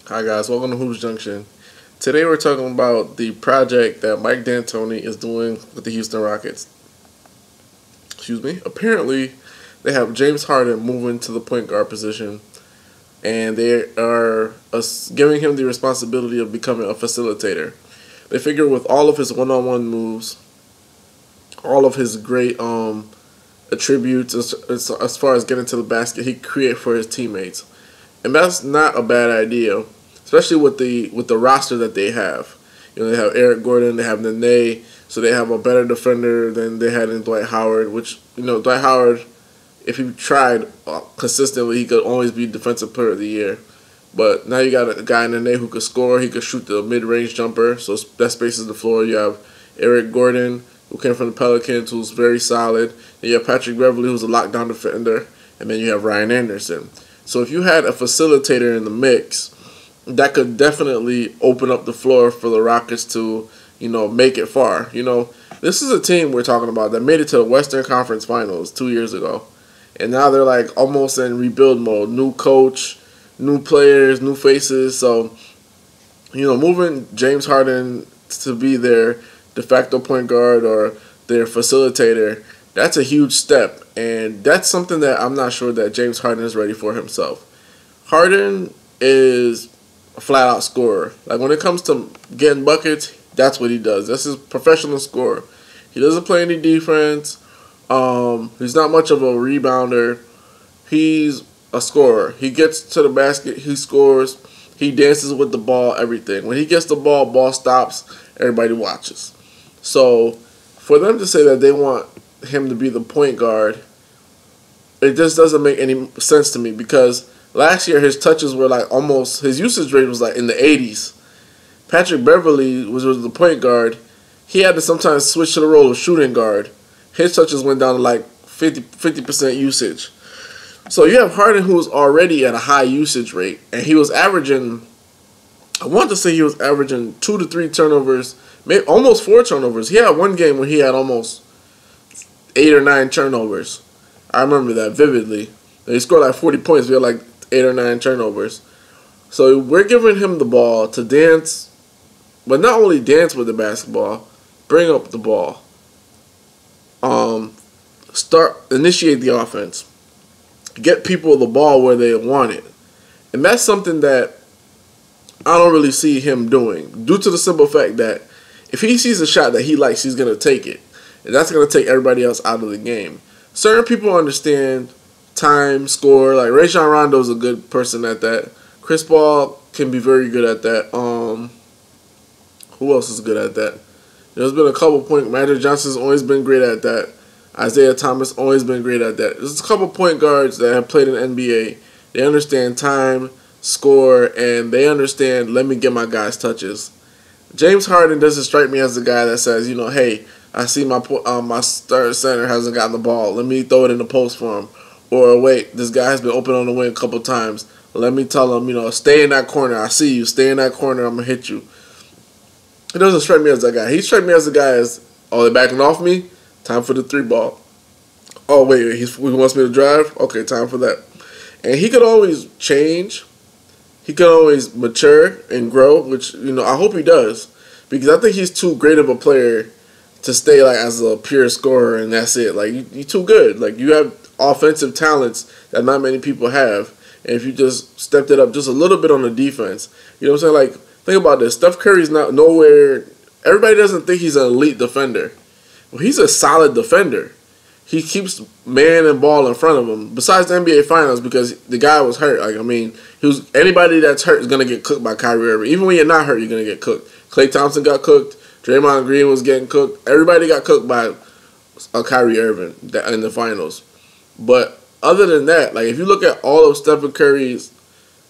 Hi guys, welcome to Hoops Junction. Today we're talking about the project that Mike D'Antoni is doing with the Houston Rockets. Excuse me. Apparently, they have James Harden moving to the point guard position, and they are giving him the responsibility of becoming a facilitator. They figure with all of his one-on-one moves, all of his great attributes as far as getting to the basket, he create for his teammates, and that's not a bad idea. Especially with the roster that they have. You know, they have Eric Gordon, they have Nene, so they have a better defender than they had in Dwight Howard, which, you know, Dwight Howard, if he tried consistently, he could always be Defensive Player of the Year. But now you got a guy in Nene who could score, he could shoot the mid-range jumper, so that spaces the floor. You have Eric Gordon, who came from the Pelicans, who's very solid. Then you have Patrick Beverley, who's a lockdown defender, and then you have Ryan Anderson. So if you had a facilitator in the mix, that could definitely open up the floor for the Rockets to, you know, make it far. You know, this is a team we're talking about that made it to the Western Conference Finals 2 years ago. And now they're like almost in rebuild mode. New coach, new players, new faces. So, you know, moving James Harden to be their de facto point guard or their facilitator, that's a huge step. And that's something that I'm not sure that James Harden is ready for himself. Harden is a flat-out scorer. Like, when it comes to getting buckets, that's what he does. That's his professional scorer. He doesn't play any defense. He's not much of a rebounder. He's a scorer. He gets to the basket, he scores, he dances with the ball, everything. When he gets the ball stops, everybody watches. So, for them to say that they want him to be the point guard, it just doesn't make any sense to me, because last year his touches were like almost, his usage rate was like in the 80s. Patrick Beverley was the point guard. He had to sometimes switch to the role of shooting guard. His touches went down to like 50% usage. So you have Harden, who's already at a high usage rate, and he was averaging, I want to say he was averaging 2 to 3 turnovers, maybe almost 4 turnovers. He had one game where he had almost 8 or 9 turnovers. I remember that vividly. He scored like 40 points. We had like 8 or 9 turnovers. So we're giving him the ball to dance, but not only dance with the basketball, bring up the ball. Initiate the offense. Get people the ball where they want it. And that's something that I don't really see him doing, due to the simple fact that if he sees a shot that he likes, he's going to take it. And that's going to take everybody else out of the game. Certain people understand time, score. Like Rajon Rondo is a good person at that. Chris Paul can be very good at that. Who else is good at that? There's been a couple points. Magic Johnson's always been great at that. Isaiah Thomas always been great at that. There's a couple point guards that have played in the NBA. They understand time, score, and they understand, let me get my guys touches. James Harden doesn't strike me as the guy that says, you know, hey, I see my third center hasn't gotten the ball. Let me throw it in the post for him. Or wait, this guy has been open on the wing a couple times. Let me tell him, you know, stay in that corner. I see you. Stay in that corner. I'm going to hit you. He doesn't strike me as that guy. He strikes me as the guy as, oh, they're backing off me? Time for the 3 ball. Oh, wait, he wants me to drive? Okay, time for that. And he could always change. He could always mature and grow, which, you know, I hope he does. Because I think he's too great of a player to stay like as a pure scorer and that's it. Like, you're too good. Like, you have offensive talents that not many people have. And if you just stepped it up just a little bit on the defense, you know what I'm saying? Like, think about this. Steph Curry's not nowhere. Everybody doesn't think he's an elite defender. Well, he's a solid defender. He keeps man and ball in front of him. Besides the NBA Finals, because the guy was hurt. Like, I mean, anybody that's hurt is gonna get cooked by Kyrie Irving. Even when you're not hurt, you're gonna get cooked. Klay Thompson got cooked. Draymond Green was getting cooked. Everybody got cooked by Kyrie Irving in the finals. But other than that, like, if you look at all of Stephen Curry's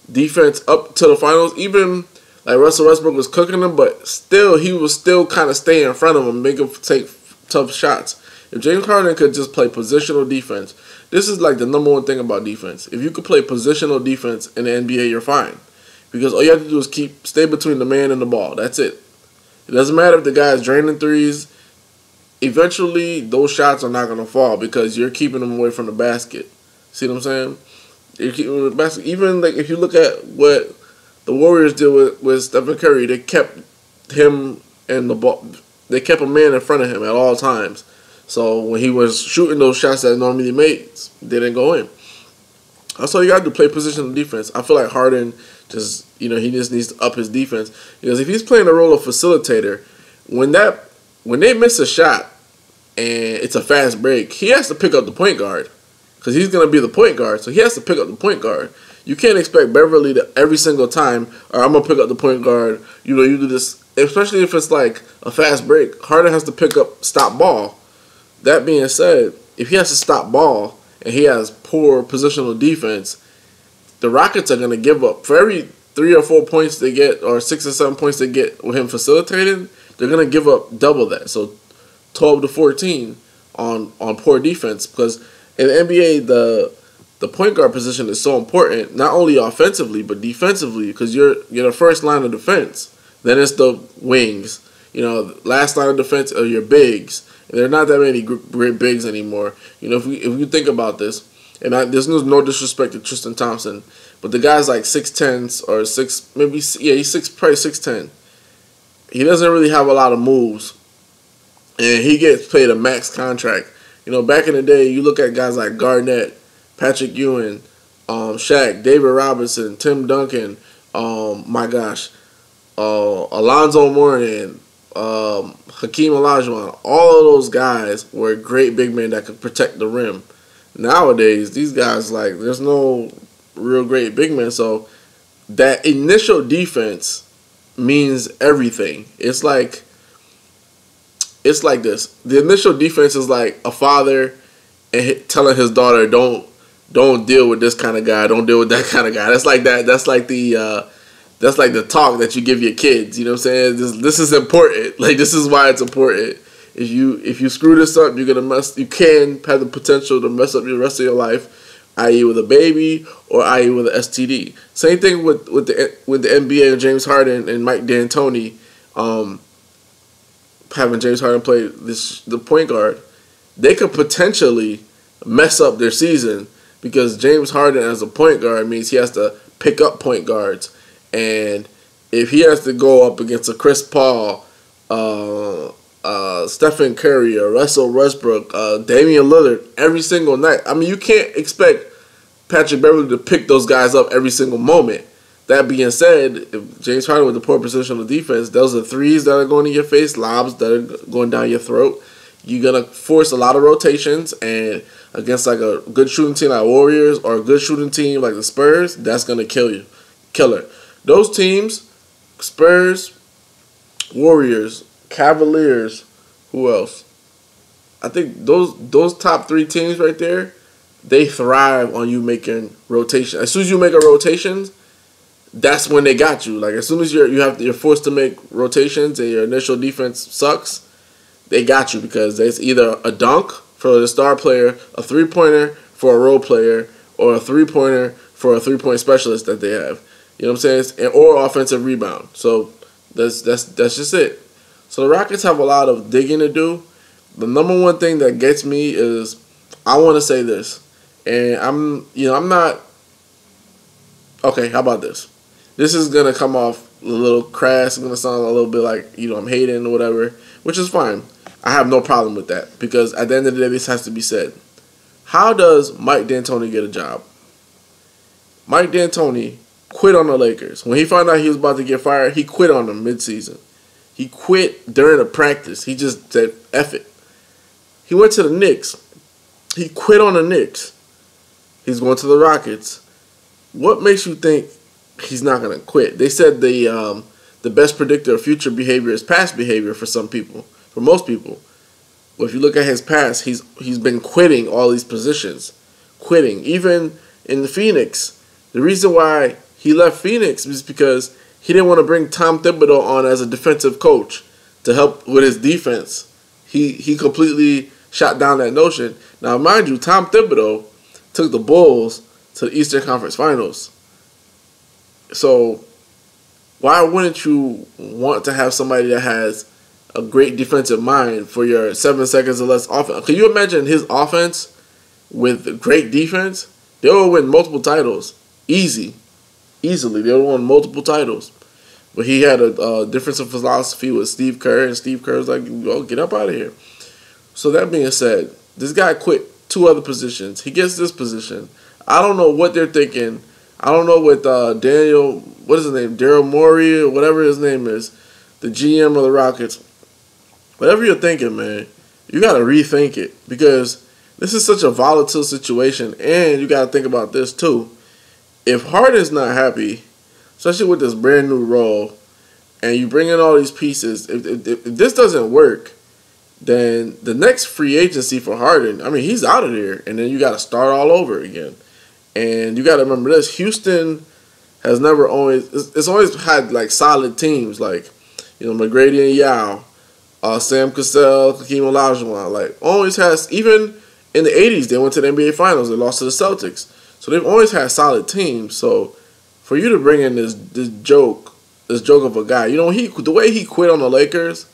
defense up to the finals, even like Russell Westbrook was cooking him, but still he was still kind of staying in front of him, make him take tough shots. If James Harden could just play positional defense, this is like the number one thing about defense. If you could play positional defense in the NBA, you're fine. Because all you have to do is stay between the man and the ball. That's it. It doesn't matter if the guy is draining threes. Eventually, those shots are not going to fall because you're keeping them away from the basket. See what I'm saying? You're keeping them in the basket. Even like if you look at what the Warriors did with Stephen Curry. They kept him and the ball. They kept a man in front of him at all times. So when he was shooting those shots that normally makes, they didn't go in. That's all you gotta do, play positional defense. I feel like Harden he just needs to up his defense. Because if he's playing the role of facilitator, when they miss a shot and it's a fast break, he has to pick up the point guard. Because he's gonna be the point guard, so he has to pick up the point guard. You can't expect Beverly to every single time, or I'm gonna pick up the point guard, you do this, especially if it's like a fast break. Harden has to stop ball. That being said, if he has to stop ball and he has poor positional defense, the Rockets are going to give up. For every 3 or 4 points they get, or 6 or 7 points they get with him facilitating, they're going to give up double that. So 12 to 14 on poor defense. Because in the NBA, the point guard position is so important, not only offensively, but defensively, because you're the first line of defense. Then it's the wings. Last line of defense are your bigs. There are not that many great bigs anymore. If you think about this, and there's no disrespect to Tristan Thompson, but the guy's like 6'10" or he's probably 6'10". He doesn't really have a lot of moves, and he gets paid a max contract. Back in the day, you look at guys like Garnett, Patrick Ewing, Shaq, David Robinson, Tim Duncan, Alonzo Mourning, Hakeem Olajuwon, all of those guys were great big men that could protect the rim. Nowadays, these guys, there's no real great big men, so that initial defense means everything. It's like this. The initial defense is like a father telling his daughter, don't deal with this kind of guy, don't deal with that kind of guy. That's like that. That's like the talk that you give your kids. You know what I'm saying? This is important. This is why it's important. If you screw this up, you can have the potential to mess up the rest of your life, i.e. with a baby or i.e. with an STD. Same thing with the NBA and James Harden and Mike D'Antoni, having James Harden play the point guard. They could potentially mess up their season because James Harden as a point guard means he has to pick up point guards. And if he has to go up against a Chris Paul, Stephen Curry, or Russell Westbrook, Damian Lillard every single night, you can't expect Patrick Beverly to pick those guys up every single moment. That being said, if James Harden with the poor positional defense, those are threes that are going in your face, lobs that are going down your throat. You're going to force a lot of rotations, and against a good shooting team like Warriors or a good shooting team like the Spurs, that's going to kill you. Killer. Those teams, Spurs, Warriors, Cavaliers, who else? I think those top 3 teams right there, they thrive on you making rotation. As soon as you make a rotation, that's when they got you. As soon as you're forced to make rotations and your initial defense sucks, they got you because it's either a dunk for the star player, a 3-pointer for a role player, or a 3-pointer for a 3-point specialist that they have. You know what I'm saying? Or offensive rebound. So that's just it. So the Rockets have a lot of digging to do. The number one thing that gets me is I want to say this, and I'm not. Okay, how about this? This is gonna come off a little crass. It's gonna sound a little bit like I'm hating or whatever, which is fine. I have no problem with that because at the end of the day, this has to be said. How does Mike D'Antoni get a job? Mike D'Antoni quit on the Lakers. When he found out he was about to get fired, he quit on them mid-season. He quit during a practice. He just said, F it. He went to the Knicks. He quit on the Knicks. He's going to the Rockets. What makes you think he's not going to quit? They said the best predictor of future behavior is past behavior for some people, for most people. Well, if you look at his past, he's been quitting all these positions. Quitting. Even in the Phoenix, the reason why he left Phoenix is because he didn't want to bring Tom Thibodeau on as a defensive coach to help with his defense. He completely shot down that notion. Now, mind you, Tom Thibodeau took the Bulls to the Eastern Conference Finals. So why wouldn't you want to have somebody that has a great defensive mind for your 7 seconds or less offense? Can you imagine his offense with great defense? They will win multiple titles. Easy. easily. They won multiple titles. But he had a difference of philosophy with Steve Kerr, and Steve Kerr was like, "Go get up out of here." So that being said, this guy quit 2 other positions. He gets this position. I don't know what they're thinking. I don't know what what is his name, Daryl Morey or whatever his name is, the GM of the Rockets. Whatever you're thinking, man, you got to rethink it because this is such a volatile situation, and you got to think about this too. If Harden's not happy, especially with this brand new role, and you bring in all these pieces, if this doesn't work, then the next free agency for Harden, I mean, he's out of there, and then you got to start all over again. And you got to remember this: Houston has never it's always had like solid teams, like McGrady and Yao. Sam Cassell, Hakeem Olajuwon, like always has. Even in the '80s, they went to the NBA Finals. They lost to the Celtics, so they've always had solid teams. So for you to bring in this joke of a guy, the way he quit on the Lakers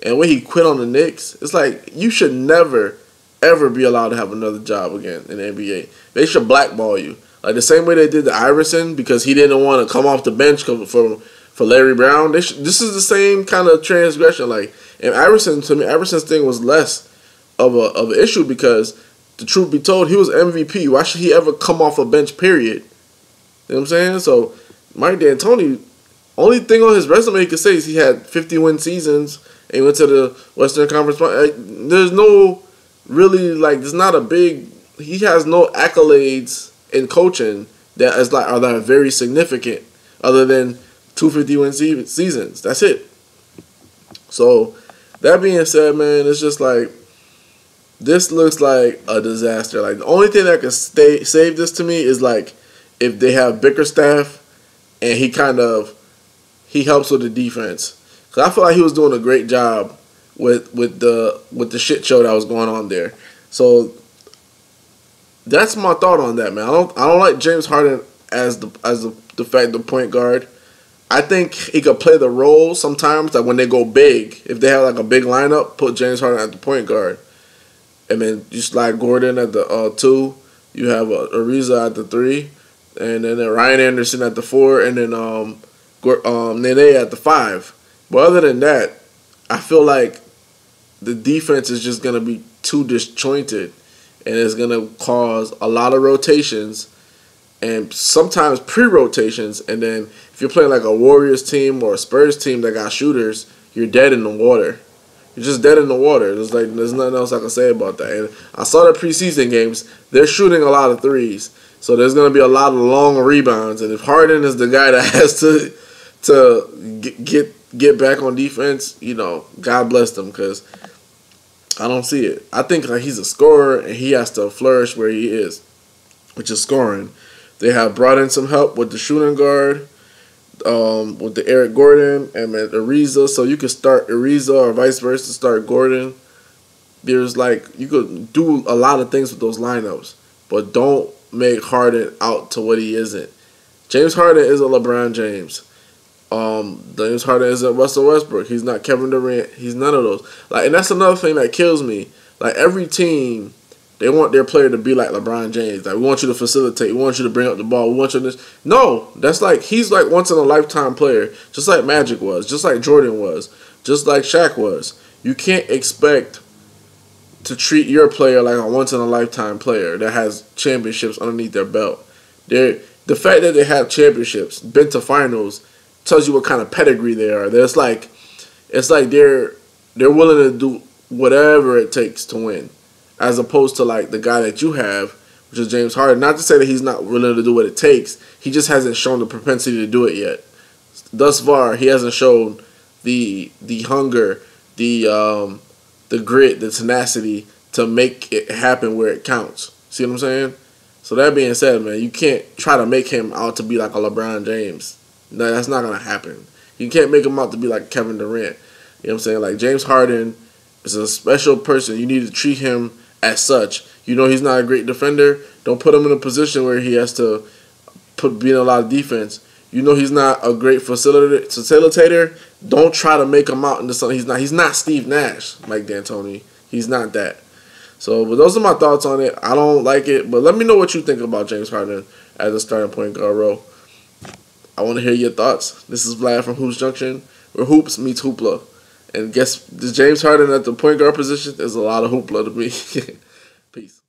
and the way he quit on the Knicks, it's like you should never ever be allowed to have another job again in the NBA. They should blackball you, like the same way they did to Iverson because he didn't want to come off the bench for Larry Brown. This is the same kind of transgression, like. And Iverson's thing was less of an issue because, the truth be told, he was MVP. Why should he ever come off a bench, period? You know what I'm saying? So, Mike D'Antoni, only thing on his resume he could say is he had 50-win seasons and he went to the Western Conference. There's no really, there's not a big, he has no accolades in coaching that are very significant other than 2 50-win seasons. That's it. So, that being said, man, it's just like, this looks like a disaster. Like, the only thing that could save this to me is, like, if they have Bickerstaff and he helps with the defense. Because I feel like he was doing a great job with the shit show that was going on there. So, that's my thought on that, man. I don't like James Harden as the de facto point guard. I think he could play the role sometimes, like when they go big. If they have like a big lineup, put James Harden at the point guard. And then you slide Gordon at the 2. You have Ariza at the 3. And then Ryan Anderson at the 4. And then Nene at the 5. But other than that, I feel like the defense is just going to be too disjointed. And it's going to cause a lot of rotations. And sometimes pre-rotations, and then if you're playing like a Warriors team or a Spurs team that got shooters, you're dead in the water. You're just dead in the water. There's nothing else I can say about that. And I saw the preseason games. They're shooting a lot of threes. So there's going to be a lot of long rebounds. And if Harden is the guy that has to get back on defense, God bless them because I don't see it. I think he's a scorer and he has to flourish where he is, which is scoring. They have brought in some help with the shooting guard, with the Eric Gordon and Ariza, so you could start Ariza or vice versa, start Gordon. There's you could do a lot of things with those lineups, but don't make Harden out to what he isn't. James Harden is a LeBron James. James Harden isn't Russell Westbrook. He's not Kevin Durant. He's none of those. And that's another thing that kills me. Every team, they want their player to be like LeBron James. We want you to facilitate. We want you to bring up the ball. We want you to this. No, that's he's once in a lifetime player, just like Magic was, just like Jordan was, just like Shaq was. You can't expect to treat your player like a once in a lifetime player that has championships underneath their belt. The fact that they have championships, been to finals, tells you what kind of pedigree they are. It's like they're willing to do whatever it takes to win. As opposed to the guy that you have, which is James Harden. Not to say that he's not willing to do what it takes. He just hasn't shown the propensity to do it yet. Thus far, he hasn't shown the hunger, the grit, the tenacity to make it happen where it counts. See what I'm saying? So that being said, man, you can't try to make him out to be like a LeBron James. No, that's not going to happen. You can't make him out to be like Kevin Durant. You know what I'm saying? James Harden is a special person. You need to treat him as such. He's not a great defender. Don't put him in a position where he has to be in a lot of defense. He's not a great facilitator. Don't try to make him out into something he's not. He's not Steve Nash, Mike D'Antoni. He's not that. So, but those are my thoughts on it. I don't like it, but let me know what you think about James Harden as a starting point guard role. I want to hear your thoughts. This is Vlad from Hoops Junction, where hoops meets hoopla. And guess the James Harden at the point guard position is a lot of hoopla to me. Peace.